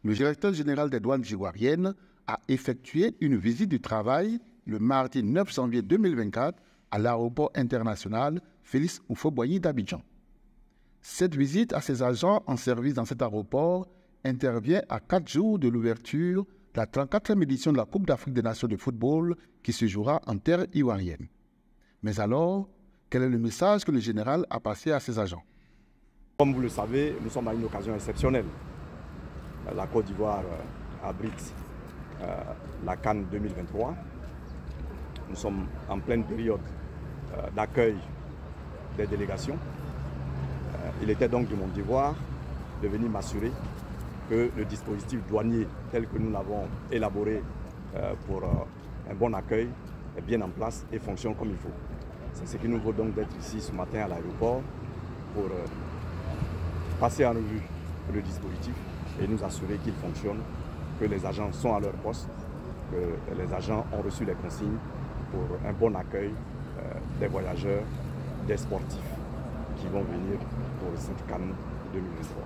Le directeur général des douanes ivoiriennes a effectué une visite du travail le mardi 9 janvier 2024 à l'aéroport international Félix Houphouët-Boigny d'Abidjan. Cette visite à ses agents en service dans cet aéroport intervient à 4 jours de l'ouverture de la 34e édition de la Coupe d'Afrique des Nations de football qui se jouera en terre ivoirienne. Mais alors, quel est le message que le général a passé à ses agents? Comme vous le savez, nous sommes à une occasion exceptionnelle. La Côte d'Ivoire abrite la CAN 2023. Nous sommes en pleine période d'accueil des délégations. Il était donc de mon devoir de venir m'assurer que le dispositif douanier tel que nous l'avons élaboré pour un bon accueil est bien en place et fonctionne comme il faut. C'est ce qui nous vaut donc d'être ici ce matin à l'aéroport pour passer en revue le dispositif et nous assurer qu'il fonctionne, que les agents sont à leur poste, que les agents ont reçu les consignes pour un bon accueil des voyageurs, des sportifs qui vont venir pour cette CAN 2023.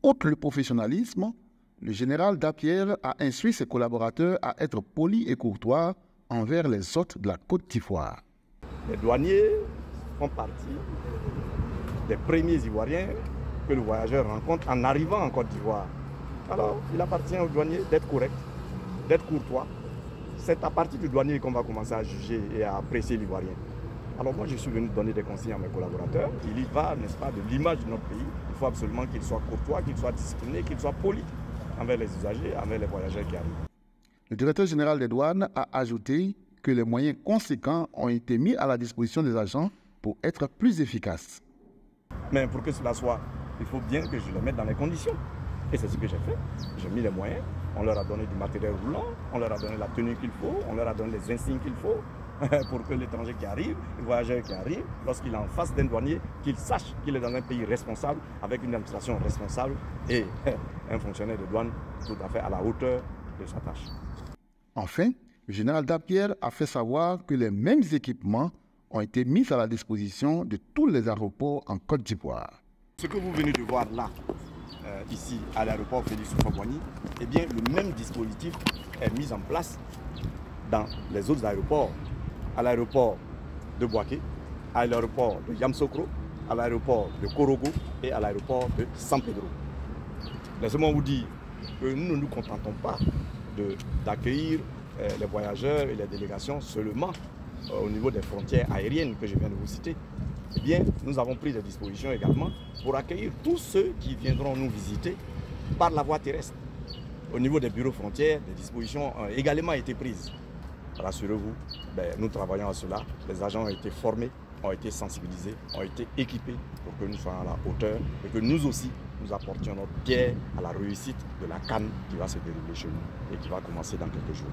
Outre le professionnalisme, le général Dapierre a instruit ses collaborateurs à être polis et courtois envers les hôtes de la Côte d'Ivoire. Les douaniers font partie des premiers Ivoiriens que le voyageur rencontre en arrivant en Côte d'Ivoire. Alors, il appartient aux douaniers d'être correct, d'être courtois. C'est à partir du douanier qu'on va commencer à juger et à apprécier l'Ivoirien. Alors moi, je suis venu donner des consignes à mes collaborateurs. Il y va, n'est-ce pas, de l'image de notre pays. Il faut absolument qu'il soit courtois, qu'il soit discipliné, qu'il soit poli envers les usagers, envers les voyageurs qui arrivent. Le directeur général des douanes a ajouté que les moyens conséquents ont été mis à la disposition des agents pour être plus efficaces. Mais pour que cela soit, il faut bien que je les mette dans les conditions. Et c'est ce que j'ai fait. J'ai mis les moyens, on leur a donné du matériel roulant, on leur a donné la tenue qu'il faut, on leur a donné les insignes qu'il faut pour que l'étranger qui arrive, le voyageur qui arrive, lorsqu'il est en face d'un douanier, qu'il sache qu'il est dans un pays responsable, avec une administration responsable et un fonctionnaire de douane tout à fait à la hauteur de sa tâche. Enfin, le général Dapierre a fait savoir que les mêmes équipements ont été mis à la disposition de tous les aéroports en Côte d'Ivoire. Ce que vous venez de voir là, ici à l'aéroport Félix Houphouët-Boigny, eh bien le même dispositif est mis en place dans les autres aéroports. À l'aéroport de Bouaké, à l'aéroport de Yamoussoukro, à l'aéroport de Korogo et à l'aéroport de San Pedro. Laissez-moi vous dire que nous ne nous contentons pas d'accueillir les voyageurs et les délégations seulement au niveau des frontières aériennes que je viens de vous citer. Eh bien, nous avons pris des dispositions également pour accueillir tous ceux qui viendront nous visiter par la voie terrestre. Au niveau des bureaux frontières, des dispositions ont également été prises. Rassurez-vous, nous travaillons à cela. Les agents ont été formés, ont été sensibilisés, ont été équipés pour que nous soyons à la hauteur et que nous aussi, nous apportions notre pierre à la réussite de la CAN qui va se dérouler chez nous et qui va commencer dans quelques jours.